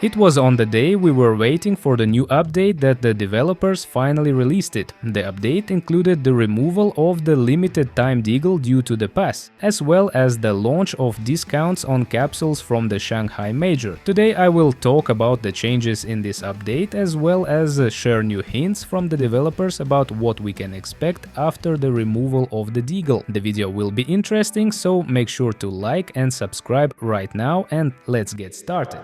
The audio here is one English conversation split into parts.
It was on the day we were waiting for the new update that the developers finally released it. The update included the removal of the limited time Deagle due to the pass, as well as the launch of discounts on capsules from the Shanghai Major. Today I will talk about the changes in this update, as well as share new hints from the developers about what we can expect after the removal of the Deagle. The video will be interesting, so make sure to like and subscribe right now, and let's get started.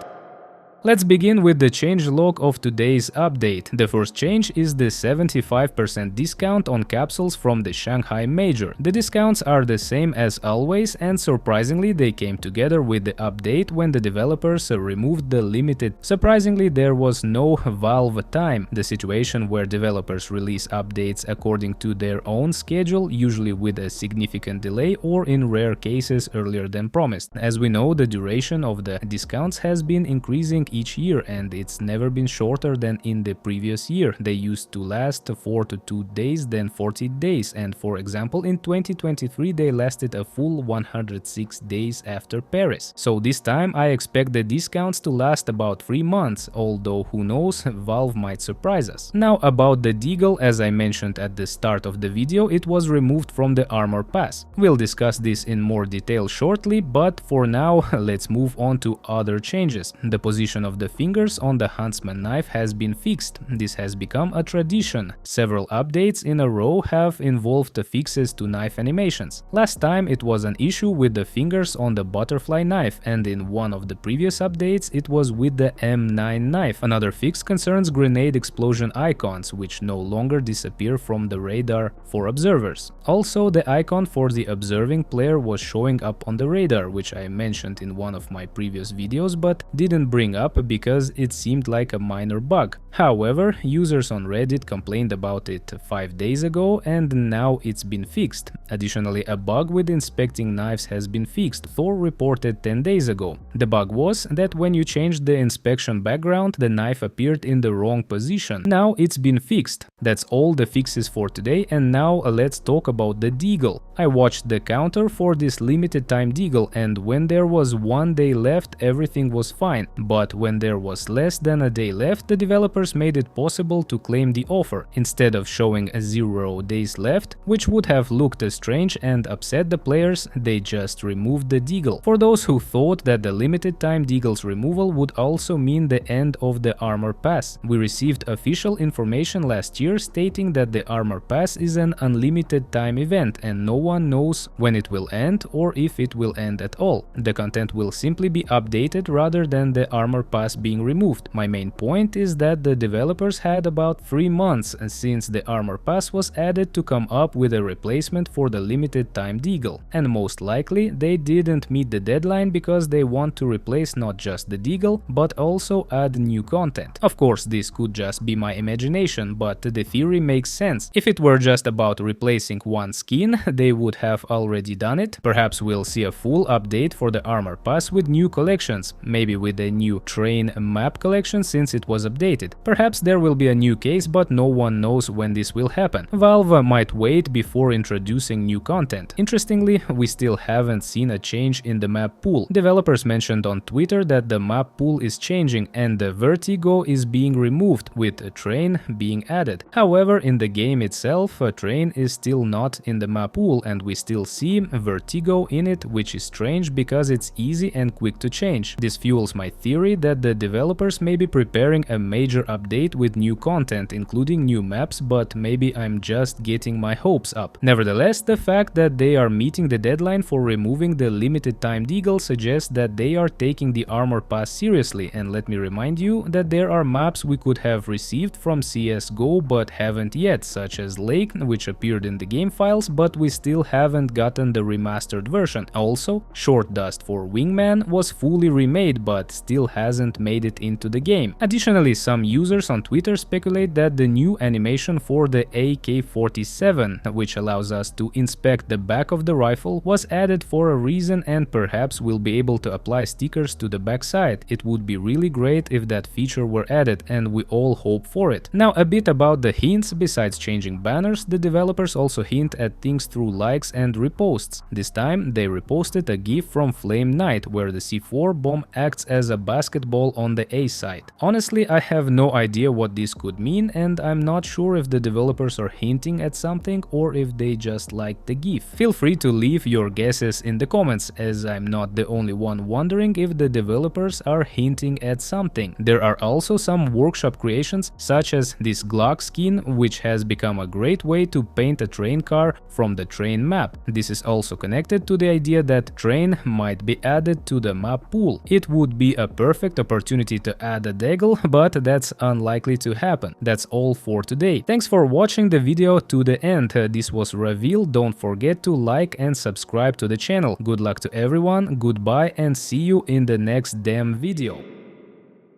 Let's begin with the changelog of today's update. The first change is the 75% discount on capsules from the Shanghai Major. The discounts are the same as always, and surprisingly they came together with the update when the developers removed the limited. Surprisingly, there was no Valve time, the situation where developers release updates according to their own schedule, usually with a significant delay or in rare cases earlier than promised. As we know, the duration of the discounts has been increasing each year, and it's never been shorter than in the previous year. They used to last 42 days, then 40 days, and for example in 2023 they lasted a full 106 days after Paris. So this time I expect the discounts to last about 3 months, although who knows, Valve might surprise us. Now about the Deagle, as I mentioned at the start of the video, it was removed from the armor pass. We'll discuss this in more detail shortly, but for now let's move on to other changes. The position of the fingers on the Huntsman knife has been fixed. This has become a tradition. Several updates in a row have involved the fixes to knife animations. Last time it was an issue with the fingers on the butterfly knife, and in one of the previous updates it was with the M9 knife. Another fix concerns grenade explosion icons, which no longer disappear from the radar for observers. Also, the icon for the observing player was showing up on the radar, which I mentioned in one of my previous videos but didn't bring up because it seemed like a minor bug. However, users on Reddit complained about it 5 days ago, and now it's been fixed. Additionally, a bug with inspecting knives has been fixed. Thor reported 10 days ago. The bug was that when you changed the inspection background, the knife appeared in the wrong position. Now it's been fixed. That's all the fixes for today, and now let's talk about the Deagle. I watched the counter for this limited time Deagle, and when there was 1 day left everything was fine, but when there was less than a day left, the developers made it possible to claim the offer. Instead of showing 0 days left, which would have looked strange and upset the players, they just removed the Deagle. For those who thought that the limited time Deagle's removal would also mean the end of the armor pass, we received official information last year stating that the armor pass is an unlimited time event and no one knows when it will end or if it will end at all. The content will simply be updated rather than the armor pass being removed. My main point is that the developers had about 3 months since the armor pass was added to come up with a replacement for the limited time Deagle, and most likely they didn't meet the deadline because they want to replace not just the Deagle but also add new content. Of course, this could just be my imagination, but the theory makes sense. If it were just about replacing one skin, they would have already done it. Perhaps we'll see a full update for the armor pass with new collections, maybe with a new train map collection since it was updated. Perhaps there will be a new case, but no one knows when this will happen. Valve might wait before introducing new content. Interestingly, we still haven't seen a change in the map pool. Developers mentioned on Twitter that the map pool is changing and the Vertigo is being removed, with a train being added. However, in the game itself, a train is still not in the map pool and we still see Vertigo in it, which is strange because it's easy and quick to change. This fuels my theory that the developers may be preparing a major update with new content, including new maps, but maybe I'm just getting my hopes up. Nevertheless, the fact that they are meeting the deadline for removing the limited time Deagle suggests that they are taking the armor pass seriously, and let me remind you that there are maps we could have received from CSGO but haven't yet, such as Lake, which appeared in the game files, but we still haven't gotten the remastered version. Also, Short Dust for Wingman was fully remade but still hasn't made it into the game. Additionally, some users on Twitter speculate that the new animation for the AK-47, which allows us to inspect the back of the rifle, was added for a reason and perhaps we'll be able to apply stickers to the backside. It would be really great if that feature were added, and we all hope for it. Now a bit about the hints. Besides changing banners, the developers also hint at things through likes and reposts. This time they reposted a GIF from Flame Knight where the C4 bomb acts as a basket basketball on the A side. Honestly, I have no idea what this could mean, and I'm not sure if the developers are hinting at something or if they just like the GIF. Feel free to leave your guesses in the comments, as I'm not the only one wondering if the developers are hinting at something. There are also some workshop creations, such as this Glock skin, which has become a great way to paint a train car from the train map. This is also connected to the idea that train might be added to the map pool. It would be a perfect opportunity to add a Deagle, but that's unlikely to happen. That's all for today. Thanks for watching the video to the end. This was Reveal. Don't forget to like and subscribe to the channel. Good luck to everyone, goodbye, and see you in the next damn video.